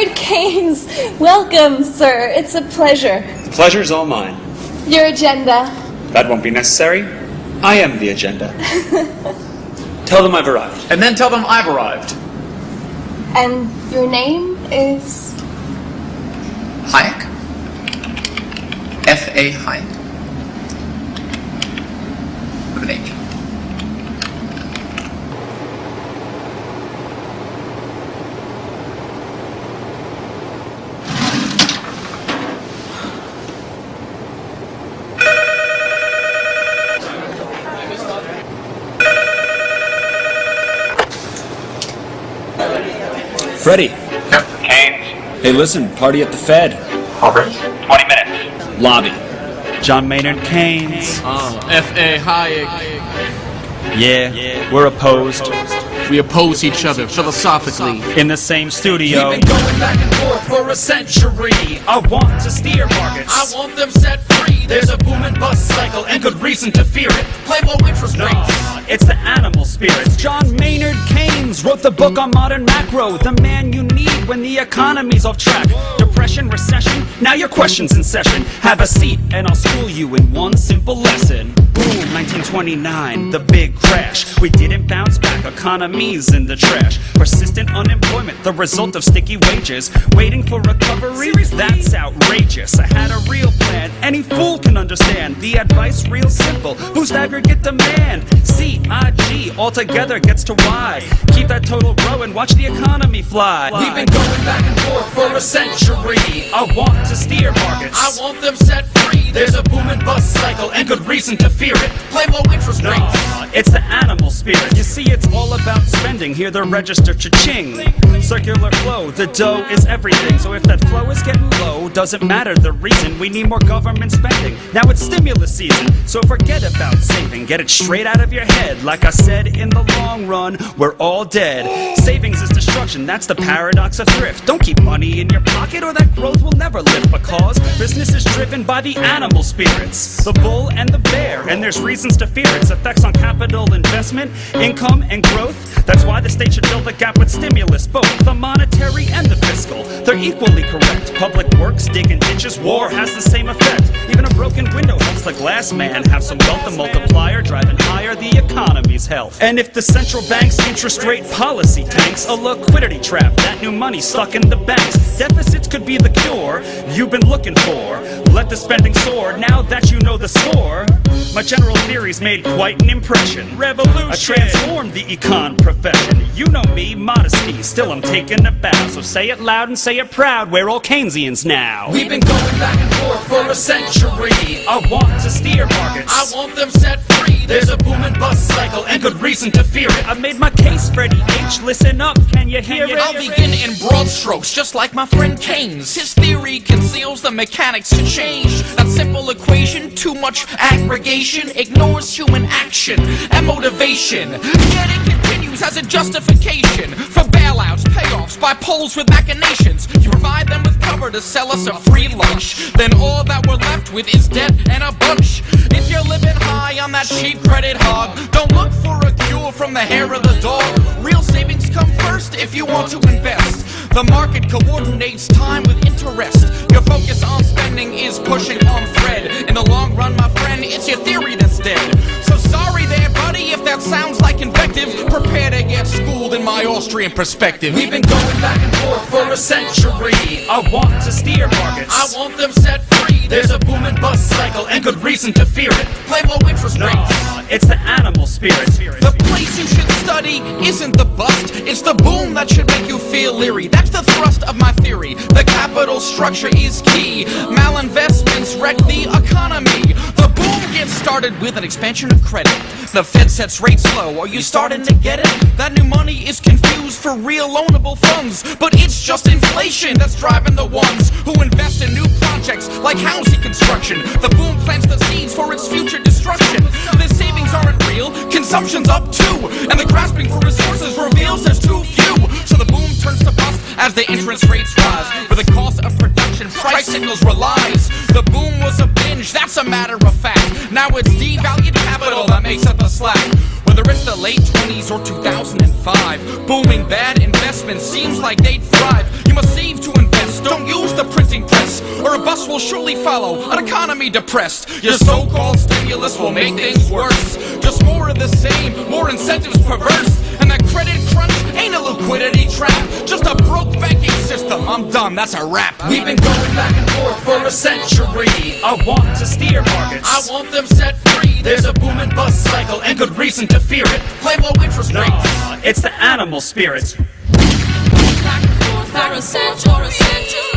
J.M.Кейнс, welcome, sir. It's a pleasure. The pleasure's all mine. Your agenda. That won't be necessary. I am the agenda. Tell them I've arrived. And then tell them I've arrived. And your name is? Hayek? F.A.Hayek. With an H. Freddie. Yep. Кейнс. Hey, listen, party at the Fed. Already? 20 minutes. Lobby. John Maynard Keynes. F.A.Hayek. Yeah, we're opposed. We oppose each other philosophically. In the same studio. We've been going back and forth for a century. I want to steer markets. I want them set free. There's a boom and bust cycle and good reason to fear it. Play low interest rates. It's the animal spirits. John Maynard Keynes wrote the book on modern macro. The man you need when the economy's off track. Depression, recession, now your question's in session. Have a seat and I'll school you in one simple lesson. Boom, 1929, the big crash. We didn't bounce back, economy's in the trash. Persistent unemployment, the result of sticky wages. Waiting for recovery, that's outrageous. I had a real plan, any fool can understand. The advice real simple, boost aggregate demand. CIG altogether gets to Y. Keep that total growing, watch the economy fly. We've been going back and forth for a century. I want to steer markets. I want them set free. There's a boom and bust cycle and good reason to fear it. Play low interest rates. It's the animal spirit. You see, it's all about spending. Hear the register cha-ching. Circular flow, the dough is everything. So if that flow is getting low, doesn't matter the reason. We need more government spending. Now it's stimulus season, so forget about saving. Get it straight out of your head. Like I said, in the long run, we're all dead. Savings is destruction, that's the paradox of thrift. Don't keep money in your pocket or that growth will never lift. Because business is driven by the animal spirits, the bull and the bear. And there's reasons to fear its effects on capital investment, income and growth. That's why the state should fill the gap with stimulus, both the monetary and the fiscal. They're equally correct. Public works, digging ditches, war has the same effect. Even a broken window helps the glass man have some wealth. The multiplier driving higher the economy's health. And if the central bank's interest rate policy tanks, a liquidity trap, that new money stuck in the banks. Deficits could be the cure you've been looking for. Let the spending soar now that you know the score. My general theories made quite an impression. Revolution. I transformed the econ profession. You know me, modesty, still I'm taking a bow. So say it loud and say it proud, we're all Keynesians now. We've been going back and forth for a century. I want to steer markets. I want them set free. There's a boom and bust cycle and good reason to fear it. I've made my case, Freddie H. Listen up, can you hear it? I'll begin in broad strokes, just like my friend Keynes. His theory conceals the mechanics to change. That simple equation, too much aggregation, ignores human action and motivation. Yet it continues as a justification for bailouts, payoffs, by polls with machinations. You provide them with cover to sell us a free lunch. Then all that we're left with is debt and a bunch. If you're living high on that cheap credit hog, don't look for a cure from the hair of the dog. Real savings come first if you want to invest. The market coordinates time with interest. Your focus on spending is pushing on thread. In the long run, my friend, it's your theory that's dead. So sorry there, buddy, if that sounds like invective. Prepare to get schooled in my Austrian perspective. We've been going back and forth for a century. I want to steer markets. I want them set free. There's a boom and bust cycle and good reason to fear it. Play low interest rates. It's the animal spirit. The place you should study isn't the bust, it's the boom that should make you feel leery. That's the thrust of my theory. The capital structure is key. Malinvestments wreck the economy. The boom gets started with an expansion of credit. The Fed sets rates low. Are you starting to get it? That new money is confused for real loanable funds, but it's just inflation that's driving the ones who invest in new projects like housing construction. The boom plants the seeds for its future destruction. The savings aren't real, consumption's up too, and the grasping for resources reveals there's too few. So the boom turns to bust as the interest rates rise. For the cost of production, price signals relies. The boom was a binge, that's a matter of fact. Now it's devalued capital that makes up the slack. Whether it's the late 20s or 2005, booming bad investments seems like they'd thrive. You must save to invest, don't use the printing press, or a bust will surely follow, an economy depressed. Your so-called stimulus will make things worse. Just more of the same, more incentives perverse. And that credit crunch ain't a liquidity trap, just a broke banking system. I'm done, that's a wrap. We've been going back and forth for a century. I want to steer markets. I want them set free. There's a boom and bust cycle and good reason to fear it. Play low interest rates. It's the animal spirit. Back and forth for a century.